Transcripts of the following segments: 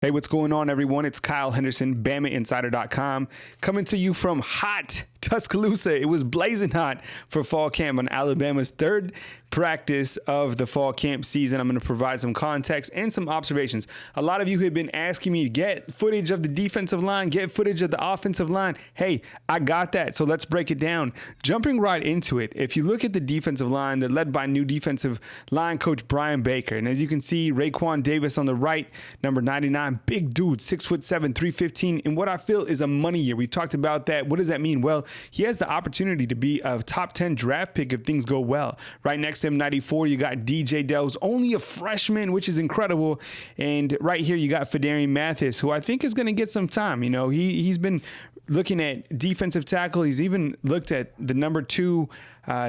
Hey, what's going on, everyone? It's Kyle Henderson, BamaInsider.com, coming to you from hot Tuscaloosa. It was blazing hot for fall camp on Alabama's third practice of the fall camp season. I'm going to provide some context and some observations. A lot of you have been asking me to get footage of the defensive line, get footage of the offensive line. Hey, I got that, so let's break it down. Jumping right into it, if you look at the defensive line, they're led by new defensive line coach Brian Baker. And as you can see, Raekwon Davis on the right, number 99, big dude, 6'7", 315, and what I feel is a money year. We talked about that. What does that mean? Well, he has the opportunity to be a top 10 draft pick if things go well. Right next to him, 94, you got DJ Dell's only a freshman, which is incredible. And right here, you got Fedarian Mathis, who I think is going to get some time. You know, he's been looking at defensive tackle. He's even looked at the number 2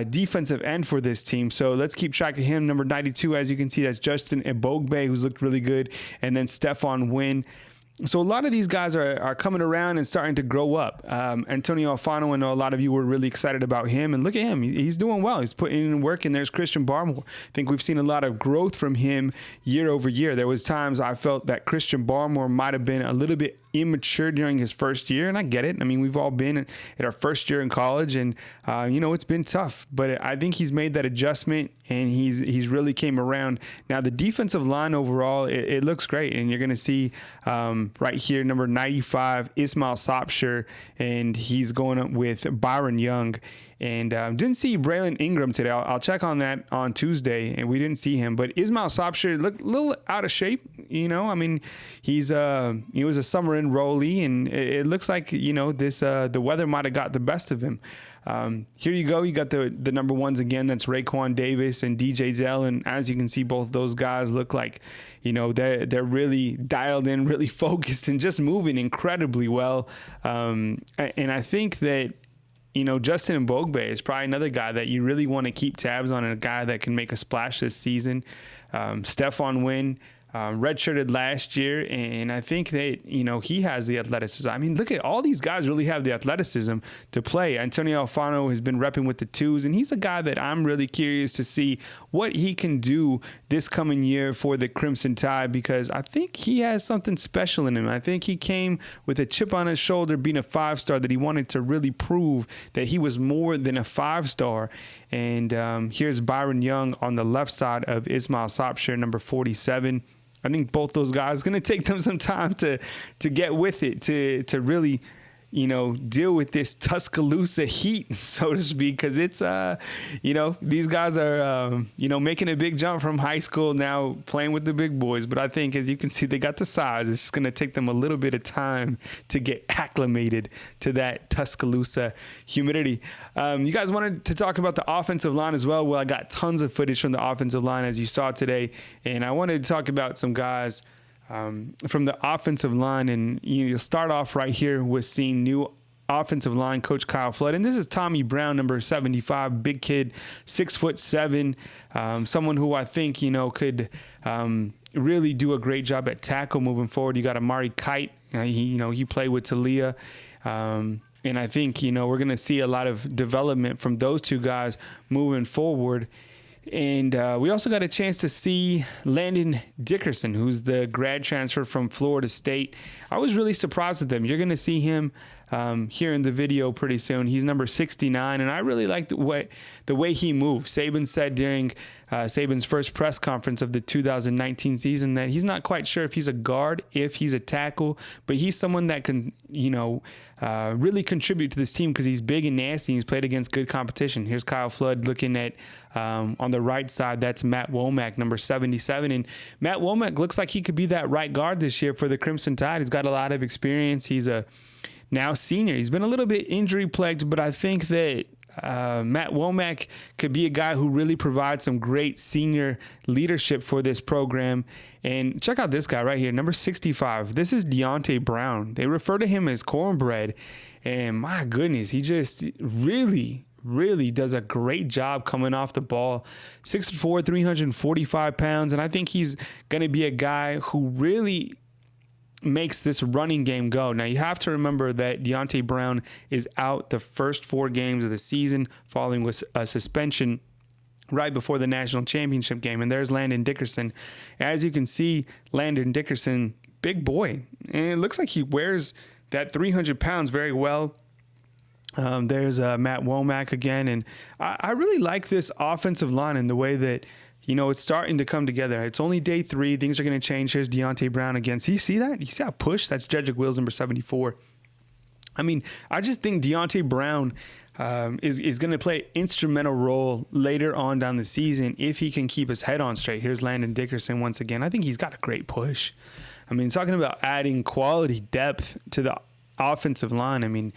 defensive end for this team. So let's keep track of him. Number 92, as you can see, that's Justin Ebogbe, who's looked really good. And then Stephon Wynn. So a lot of these guys are coming around and starting to grow up. Antonio Alfano, I know a lot of you were really excited about him. And look at him. He's doing well. He's putting in work. And there's Christian Barmal. I think we've seen a lot of growth from him year over year. There was times I felt that Christian Barmal might have been a little bit immature during his first year, and I get it. I mean, we've all been at our first year in college, and it's been tough. But I think he's made that adjustment, and he's really came around. Now, the defensive line overall, it looks great, and you're going to see right here, number 95, Ismail Upshur, and he's going up with Byron Young. And didn't see Braylon Ingram today. I'll check on that on Tuesday, and we didn't see him. But Ismail Upshur looked a little out of shape. I mean, he was a summer enrollee, and it looks like the weather might have got the best of him. Here you go. You got the number ones again. That's Raekwon Davis and DJ Zell, and as you can see, both those guys look like they're really dialed in, really focused, and just moving incredibly well. And I think that Justin Mbogbe is probably another guy that you really want to keep tabs on, and a guy that can make a splash this season. Stephon Wynn, redshirted last year, and I think that he has the athleticism. I mean, look at all these guys really have the athleticism to play. Antonio Alfano has been repping with the 2s, and he's a guy that I'm really curious to see what he can do this coming year for the Crimson Tide, because I think he has something special in him. I think he came with a chip on his shoulder, being a 5-star, that he wanted to really prove that he was more than a 5-star. And here's Byron Young on the left side of Ismail Upshur, number 47. I think both those guys going to take them some time to get with it, to really, deal with this Tuscaloosa heat, so to speak, because it's, these guys are, making a big jump from high school now playing with the big boys. But I think, as you can see, they got the size. It's just going to take them a little bit of time to get acclimated to that Tuscaloosa humidity. You guys wanted to talk about the offensive line as well. Well, I got tons of footage from the offensive line, as you saw today, and I wanted to talk about some guys from the offensive line, and you'll start off right here with seeing new offensive line coach Kyle Flood, and this is Tommy Brown, number 75, big kid, 6'7", someone who I think could really do a great job at tackle moving forward. You got Amari Kite, he played with Talia, and I think we're going to see a lot of development from those two guys moving forward. And we also got a chance to see Landon Dickerson, who's the grad transfer from Florida State. I was really surprised with him. You're going to see him here in the video pretty soon. He's number 69, and I really like the way he moves. Saban said during Saban's first press conference of the 2019 season that he's not quite sure if he's a guard, if he's a tackle, but he's someone that can, really contribute to this team because he's big and nasty. He's played against good competition. Here's Kyle Flood looking at on the right side. That's Matt Womack, number 77. And Matt Womack looks like he could be that right guard this year for the Crimson Tide. He's got a lot of experience. He's a now senior. He's been a little bit injury plagued, but I think that Matt Womack could be a guy who really provides some great senior leadership for this program. And check out this guy right here, number 65. This is Deonte Brown. They refer to him as Cornbread. And my goodness, he just really does a great job coming off the ball. 6'4", 345 pounds. And I think he's going to be a guy who really makes this running game go. Now, you have to remember that Deonte Brown is out the first 4 games of the season following with a suspension right before the national championship game. And there's Landon Dickerson. As you can see, Landon Dickerson, big boy, and it looks like he wears that 300 pounds very well. There's Matt Womack again, and I really like this offensive line and the way that, it's starting to come together. It's only day 3. Things are going to change. Here's Deonte Brown again. So you see that? You see that push? That's Jedrick Wills, number 74. I mean, I just think Deonte Brown is going to play an instrumental role later on down the season if he can keep his head on straight. Here's Landon Dickerson once again. I think he's got a great push. I mean, talking about adding quality depth to the offensive line. I mean,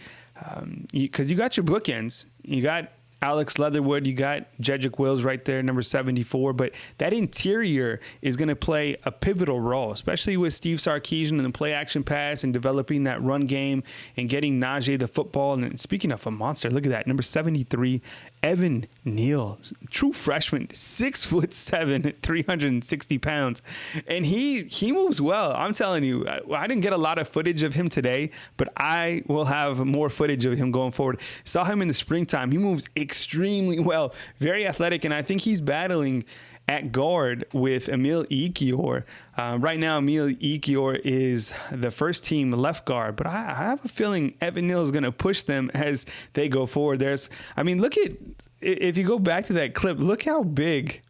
because you got your bookends. You got Alex Leatherwood, you got Jedrick Wills right there, number 74. But that interior is going to play a pivotal role, especially with Steve Sarkisian and the play action pass and developing that run game and getting Najee the football. And speaking of a monster, look at that, number 73, Evan Neal, true freshman, 6'7", 360 pounds. And he moves well. I'm telling you, I didn't get a lot of footage of him today, but I will have more footage of him going forward. Saw him in the springtime. He moves extremely well, very athletic, and I think he's battling at guard with Emil Ekiyor. Right now, Emil Ekiyor is the first team left guard, but I have a feeling Evan Neal is going to push them as they go forward. If you go back to that clip, look how big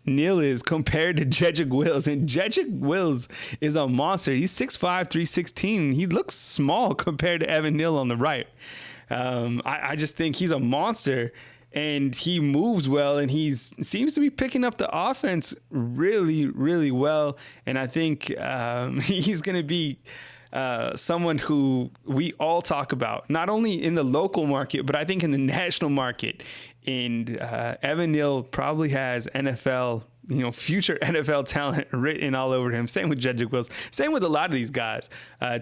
Neal is compared to Jedrick Wills, and Jedrick Wills is a monster. He's 6'5", 316. He looks small compared to Evan Neal on the right. I just think he's a monster, and he moves well, and he seems to be picking up the offense really, really well. And I think he's going to be someone who we all talk about, not only in the local market, but I think in the national market. And Evan Neal probably has future NFL talent written all over him. Same with Jedrick Wills. Same with a lot of these guys.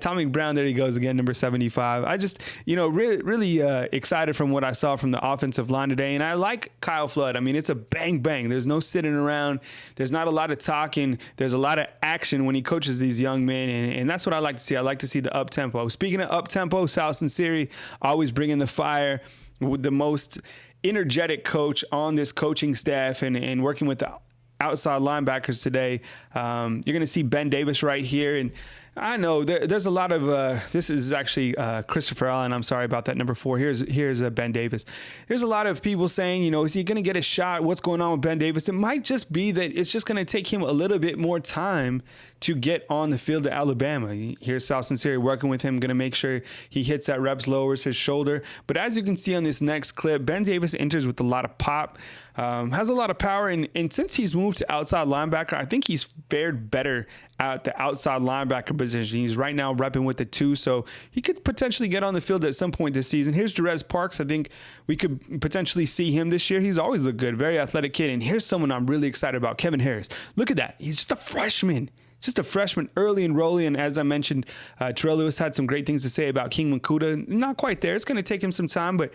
Tommy Brown, there he goes again, number 75. I just, really excited from what I saw from the offensive line today. And I like Kyle Flood. I mean, it's a bang, bang. There's no sitting around. There's not a lot of talking. There's a lot of action when he coaches these young men. And that's what I like to see. I like to see the up-tempo. Speaking of up-tempo, Sal Sinceri always bringing the fire with the most energetic coach on this coaching staff and working with the outside linebackers today. You're going to see Ben Davis right here. And I know there's a lot of this is actually Christopher Allen. I'm sorry about that, number 4. Here's Ben Davis. There's a lot of people saying, is he going to get a shot? What's going on with Ben Davis? It might just be that it's just going to take him a little bit more time to get on the field at Alabama. Here's Sal Sinceri working with him, going to make sure he hits that reps, lowers his shoulder. But as you can see on this next clip, Ben Davis enters with a lot of pop, has a lot of power. And since he's moved to outside linebacker, I think he's fared better at the outside linebacker position. He's right now repping with the 2, so he could potentially get on the field at some point this season. Here's Jerez Parks. I think we could potentially see him this year. He's always looked good, very athletic kid. And here's someone I'm really excited about, Kevin Harris. Look at that. He's just a freshman. Just a freshman, early enrollee, and as I mentioned, Terrell Lewis had some great things to say about King Makuta. Not quite there. It's going to take him some time, but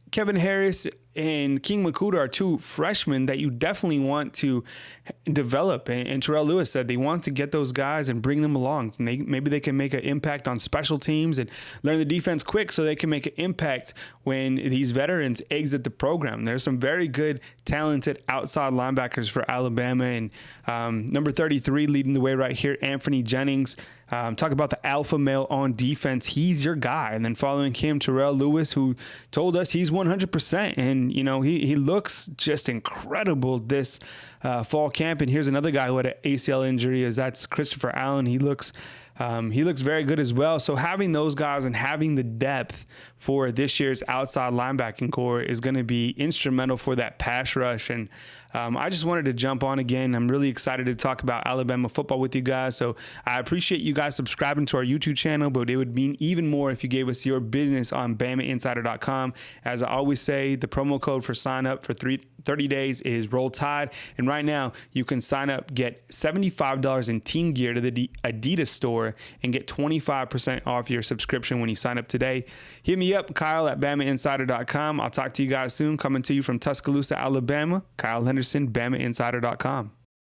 Kevin Harris and King Makuta are 2 freshmen that you definitely want to develop. And Terrell Lewis said they want to get those guys and bring them along. And maybe they can make an impact on special teams and learn the defense quick so they can make an impact when these veterans exit the program. There's some very good, talented outside linebackers for Alabama. And number 33 leading the way right here, Anthony Jennings. Talk about the alpha male on defense. He's your guy. And then following him, Terrell Lewis, who told us he's 100%. And, he looks just incredible this fall camp. And here's another guy who had an ACL injury, that's Christopher Allen. He looks very good as well. So having those guys and having the depth for this year's outside linebacking core is going to be instrumental for that pass rush. And I just wanted to jump on again. I'm really excited to talk about Alabama football with you guys. So I appreciate you guys subscribing to our YouTube channel, but it would mean even more if you gave us your business on BamaInsider.com. As I always say, the promo code for sign up for 30 days is Roll Tide. And right now you can sign up, get $75 in team gear to the Adidas store and get 25% off your subscription when you sign up today. Hit me up, Kyle at BamaInsider.com. I'll talk to you guys soon. Coming to you from Tuscaloosa, Alabama, Kyle Henderson, BamaInsider.com.